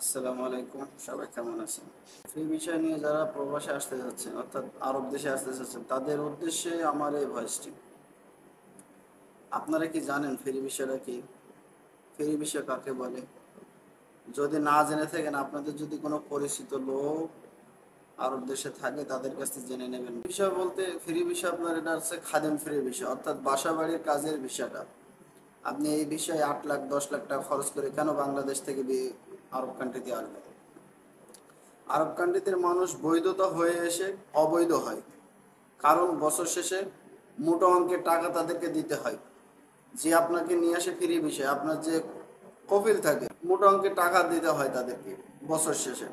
আসসালামু আলাইকুম, সবাই কেমন আছেন? ফ্রি বিষয় নিয়ে যারা প্রবাসে আসতে যাচ্ছেন অর্থাৎ আরব দেশে আসতে যাচ্ছেন তাদের উদ্দেশ্যে আমার এই ভয়েসটি। আপনারা কি জানেন ফ্রি বিষয়টা কি? ফ্রি বিষয় কাকে বলে? যদি না জেনে থাকেন, আপনাদের যদি কোনো পরিচিত লোক আরব দেশে থাকে তাদের কাছ থেকে জেনে নেবেন। বিষয় বলতে ফ্রি বিষয় আপনার এটা হচ্ছে খাদেম ফ্রি বিষয়, অর্থাৎ বাসা বাড়ির কাজের বিষয়টা। আপনি এই বিষয়ে 8 লাখ 10 লাখ টাকা খরচ করে কেন বাংলাদেশ থেকে আরব কান্ট্রিতে আসবেন? আরব কান্ট্রিতে মানুষ বৈধতা হয়ে এসে অবৈধ হয়, কারণ বছর শেষে মোটা অঙ্কের টাকা তাদেরকে দিতে হয়। যে আপনাকে নিয়ে আসে ফ্রি বিষয়, আপনার যে কফিল থাকে মোটা অঙ্কের টাকা দিতে হয় তাদেরকে বছর শেষে।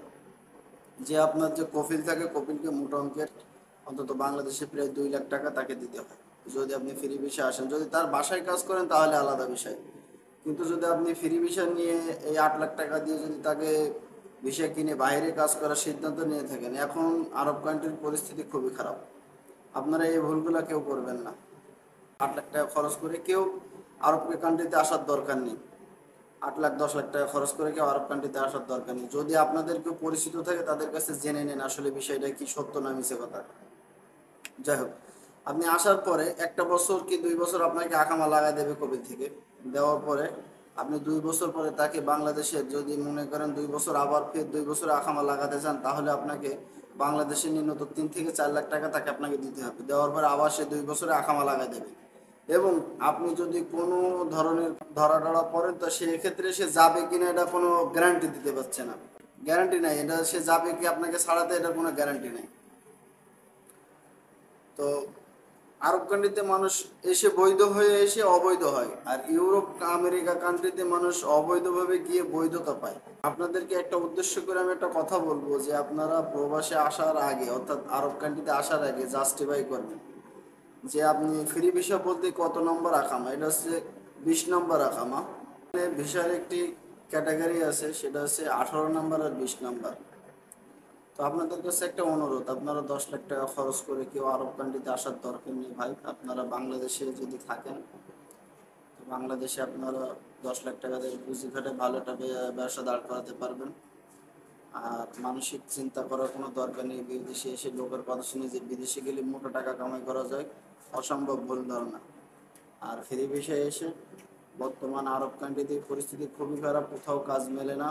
যে আপনার যে কফিল থাকে কফিলকে মোটা অঙ্কের অন্তত বাংলাদেশে প্রায় 2 লাখ টাকা তাকে দিতে হয় যদি আপনি ফ্রি বিষয় আসেন। যদি তার বাসায় কাজ করেন তাহলে আলাদা বিষয়, কিন্তু যদি আপনি ফ্রি ভিসা নিয়ে এই 8 লাখ টাকা দিয়ে যদি তাকে ভিসা কিনে বাইরে কাজ করার সিদ্ধান্ত নিয়ে থাকেন, এখন আরব কান্ট্রির পরিস্থিতি খুবই খারাপ। আপনারা এই ভুলগুলো কেউ করবেন না। 8 লাখ টাকা খরচ করে কেউ আরব কান্ট্রিতে আসার দরকার নেই। 8 লাখ 10 লাখ টাকা খরচ করে কেউ আরব কান্ট্রিতে আসার দরকার নেই। যদি আপনাদের কেউ পরিচিত থাকে তাদের কাছে জেনে নেন আসলে বিষয়টা কি, সত্য না মিছে কথা। যাই হোক, আপনি আসার পরে 1 বছর কি 2 বছর আপনাকে আকামা লাগাই দেবে কবির থেকে। দেওয়ার পরে আপনি 2 বছর পরে তাকে বাংলাদেশে যদি মনে করেন 2 বছর আবার ফের 2 বছর আকামা লাগাতে চান, তাহলে আপনাকে বাংলাদেশে ন্যূনতম 3 থেকে 4 লাখ টাকা তাকে আপনাকে দিতে হবে। দেওয়ার পরে আবার সে 2 বছরে আকামা লাগাই দেবে। এবং আপনি যদি কোনো ধরনের ধরা টরা পড়েন তো সেক্ষেত্রে সে যাবে কিনা এটা কোনো গ্যারান্টি দিতে পারছে না। গ্যারান্টি নাই, এটা সে যাবে কি আপনাকে ছাড়াতে, এটার কোনো গ্যারান্টি নেই। তো আরব কান্ট্রিতে মানুষ এসে বৈধ হয়ে এসে অবৈধ হয়, আর ইউরোপ আমেরিকা কান্ট্রিতে মানুষ অবৈধভাবে গিয়ে বৈধতা পায়। আপনাদেরকে একটা উদ্দেশ্য করে আমি একটা কথা বলবো, যে আপনারা প্রবাসে আসার আগে অর্থাৎ আরব কান্ট্রিতে আসার আগে জাস্টিফাই করবেন যে আপনি ফ্রি ভিসা বলতে কত নম্বর আকামা। এটা হচ্ছে 20 নম্বর আকামা। ভিসার একটি ক্যাটাগরি আছে, সেটা হচ্ছে 18 নম্বর আর 20 নম্বর। তো আপনাদের কাছে একটা অনুরোধ, আপনারা 10 লাখ টাকা খরচ করে কেউ আরব কান্ট্রিতে আসার দরকার নেই ভাই। আপনারা বাংলাদেশে যদি থাকেন তো বাংলাদেশে আপনারা 10 লাখ টাকা দিয়ে পুঁজি খাটে ভালো একটা ব্যবসা দাঁড় করাতে পারবেন। আর মানসিক চিন্তা করার কোনো দরকার নেই বিদেশে এসে লোকের কথা শুনে যে বিদেশে গেলে মোটা টাকা কামাই করা যায়, অসম্ভব ভুল ধারণা। আর ফ্রি ভিসায় এসে বর্তমান আরব কান্ট্রিতে পরিস্থিতি খুবই খারাপ, কোথাও কাজ মেলে না।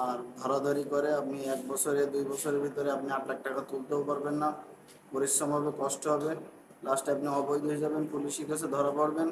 আর ধরাধরি করে আপনি 1 বছরে 2 বছরের ভিতরে আপনি 8 লাখ টাকা তুলতেও পারবেন না। পরিশ্রম হবে, কষ্ট হবে, লাস্টে আপনি অবৈধ হয়ে যাবেন, পুলিশের কাছে ধরা পড়বেন।